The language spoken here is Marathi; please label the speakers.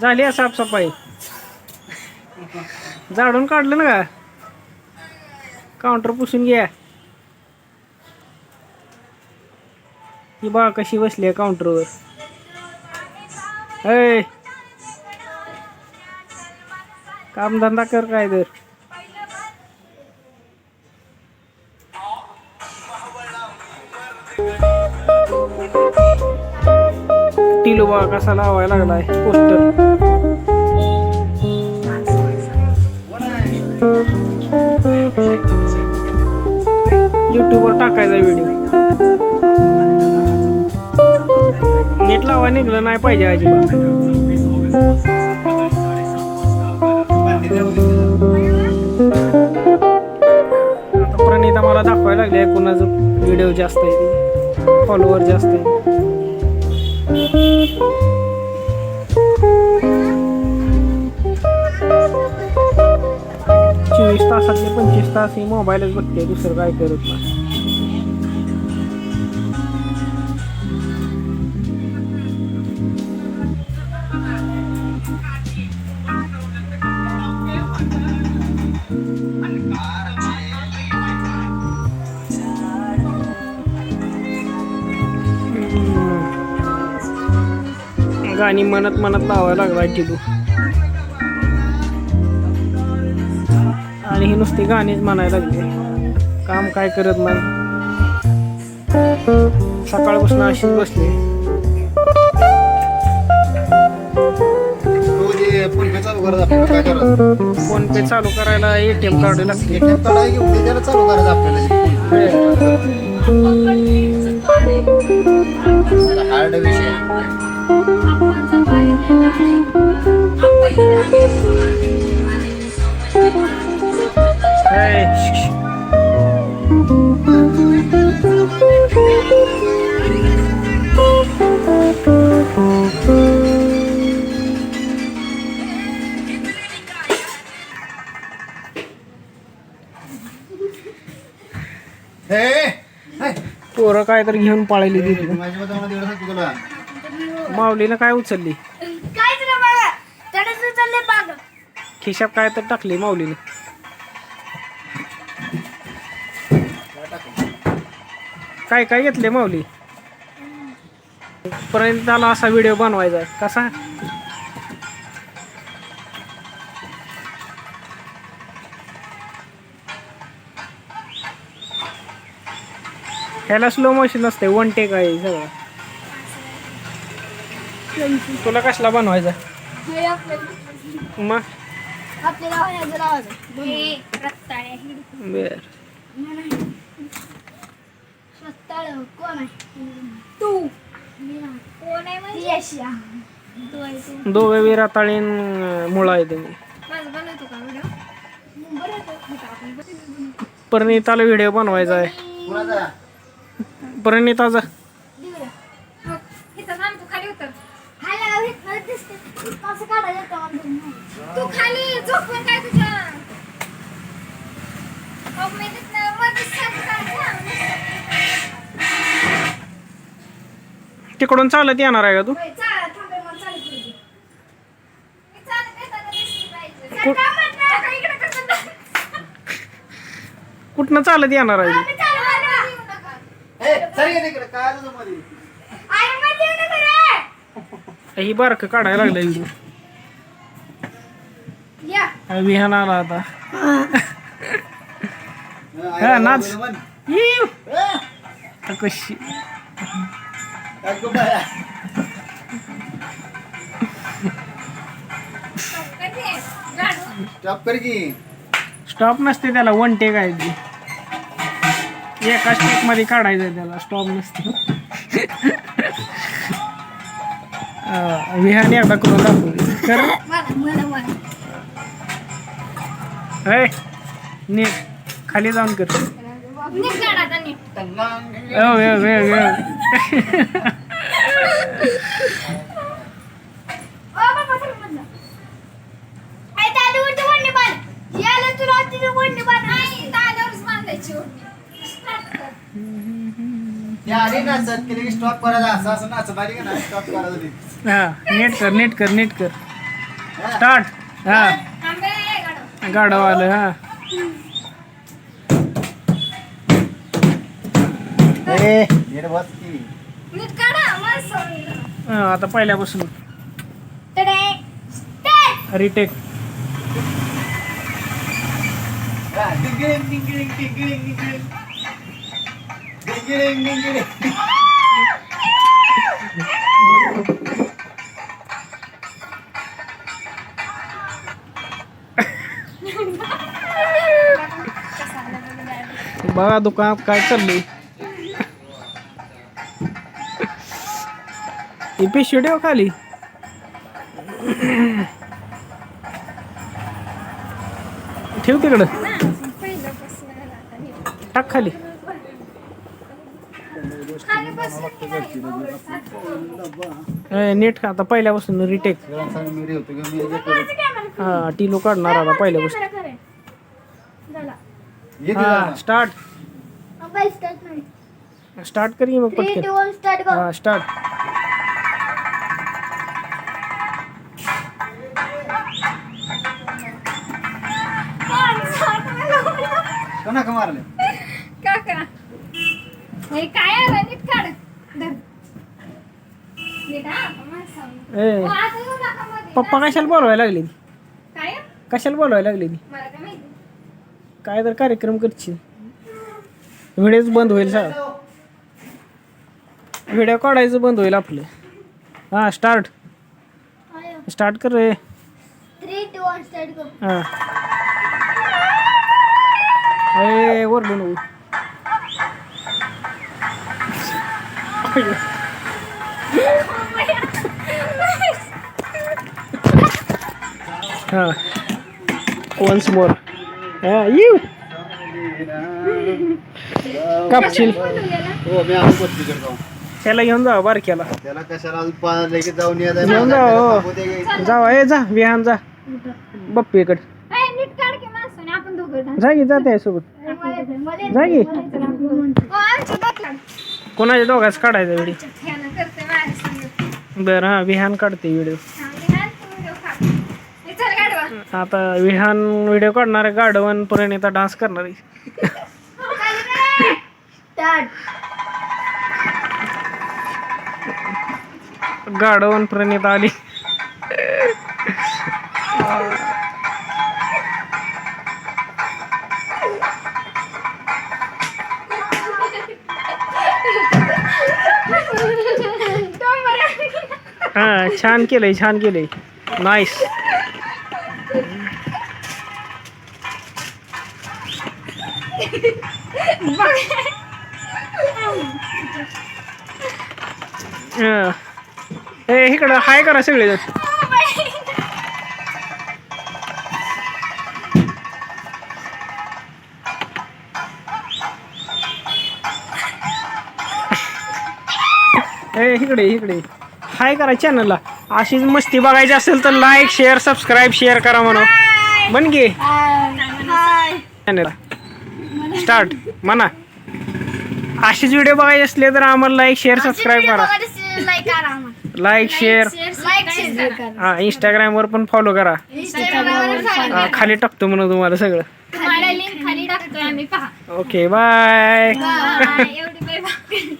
Speaker 1: झाली आहे साफसफाई. झाडून काढलं ना का? काउंटर पुसून घ्या. ही बा कशी बसली आहे काउंटरवर. ऐ कामधंदा कर काय तर. टिलू बा कसा लावायला लागलाय पोस्टर. युट्यूबवर टाकायचा व्हिडिओ. नीट लावा निघलं नाही पाहिजे अजिबात. आता प्रणिता मला दाखवायला लागली आहे कोणाचं व्हिडिओ जास्त आहे, फॉलोवर जास्त आहे. 24 तासातले 25 तास ही मोबाईलच बघते, दुसरं काय करत नाही. गाणी म्हणत म्हणत लावायला लागलाय टिलू. आणि ही नुसती गाणीच म्हणायला लागली, काम काय करत नाही. सकाळपासून अशीच बसली. फोन पे चालू करायला ATM कार्ड लागते.
Speaker 2: हार्ड विषय.
Speaker 1: पोरं काय तर घेऊन पाळली दिली. माऊलीनं काय उचलली? खिशात काय तर टाकली माऊलीनं. काय काय घेतले माऊली? पर्यंत त्याला असा व्हिडिओ बनवायचा आहे. कसा? ह्याला स्लो मोशन असते, वन टेक आहे सगळं. तुला कसला बनवायचा? मग बर. दोघे विराताळीन मुळा आहे तुम्ही. परिणिताला व्हिडिओ बनवायचा आहे. परिणिताचा
Speaker 3: तू खाली झोपून काय तुझ्या
Speaker 1: तिकडून चालत येणार आहे का तू? कुठनं चालत येणार आहे? ही बारक काढायला लागलं. विहान आला आता. हा नाच कशी स्टॉप नसते त्याला, वन टेक आहे ती. एका स्टेक मध्ये काढायचं त्याला, स्टॉप नसते. विहाने एकदा करून दाखवली खरं. नीट खाली जाऊन कर.
Speaker 2: स्टॉप करायचा असं असं नाच बारीक ना, स्टॉप करायचं.
Speaker 1: हा नीट कर नीट कर नीट कर. स्टार्ट. हा
Speaker 3: आंबे गाडव.
Speaker 1: गाडव आलं. हा
Speaker 2: नीट बस की.
Speaker 3: नीट काढा मस्त सोडलं.
Speaker 1: हा, आता पहिल्यापासून
Speaker 3: टडे स्टार्ट.
Speaker 1: रिटेक.
Speaker 2: डिंगिडिंग डिंगिडिंग डिंगिडिंग डिंगिडिंग डिंगिडिंग डिंगिडिंग.
Speaker 1: बघा दुकानात काय चाललंय. ही पिशवी ठेव खाली. ठेव तिकडं. टाक खाली.
Speaker 3: खाली बसून
Speaker 1: नीट का आता पहिल्यापासून रिटेक.
Speaker 2: मी रे होतो की मी
Speaker 1: हा टिलो काढणार आता पहिल्यापासून. हा स्टार्ट. स्टार्ट करी मग
Speaker 3: 3
Speaker 1: पटकन.
Speaker 3: 2 1 स्टार्ट गो.
Speaker 1: हा स्टार्ट.
Speaker 2: कोणाक मारले?
Speaker 3: काका हे काय आहे नीट काढ. धर. नीट हा मस्त सांग.
Speaker 1: ए
Speaker 3: ओ आता येऊ नका मध्ये.
Speaker 1: पप्पा कशाला बोलवायला लागली ती?
Speaker 3: काय
Speaker 1: कशाला बोलवायला लागली ती?
Speaker 3: मला काय माहिती.
Speaker 1: काय तर कार्यक्रम करशील. व्हिडिओच बंद होईल सगळं. व्हिडिओ काढायचं बंद होईल आपलं. हा स्टार्ट. स्टार्ट कर रे.
Speaker 3: 3 2 1 स्टार्ट गो.
Speaker 1: हा ए वरडू नको. हा वन्स मोर. हा यू कापशील.
Speaker 2: हो मी आलो बसलीकडे जाऊन.
Speaker 1: त्याला घेऊन जा बारक्याला.
Speaker 2: त्याला कशाला अजून लगेच जाऊन या
Speaker 1: घेऊन जा हो. जावा ए जा विहान जा बप्पीकडे.
Speaker 3: ए नीट काढ की माणसाने आपण दोघं.
Speaker 1: जा की जाते सोबत. जा की.
Speaker 3: ओ आमच्या बाटला.
Speaker 1: कोणाच्या दोघांच काढायचा व्हिडिओ.
Speaker 3: ह्यानं करते माझ्या संग.
Speaker 1: बरं हा विहान काढते व्हिडिओ.
Speaker 3: हा, विहान तू व्हिडिओ काढ. हे चल गाडवा.
Speaker 1: आता विहान व्हिडिओ काढणार आहे. गाडवन प्रणिता डान्स करणार आहे.
Speaker 3: स्टार्ट.
Speaker 1: गाडवन प्रणिता आली. हा छान केलंय छान केलंय. नाईस. ए इकडं हाय करा सगळे. ए इकडे इकडे हाय करा चॅनलला. अशीच मस्ती बघायची असेल तर लाईक शेअर सबस्क्राईब शेअर करा म्हणा. बन गे चॅनलला. स्टार्ट म्हणा. अशीच व्हिडिओ बघायचे असले तर आम्हाला लाईक शेअर सबस्क्राईब करा. Like share. हा इंस्टाग्रामवर पण फॉलो करा. खाली टाकतो म्हणून तुम्हाला सगळं.
Speaker 3: लिंक खाली टाकतोय आम्ही पहा.
Speaker 1: Okay bye.
Speaker 3: एवढी बाय.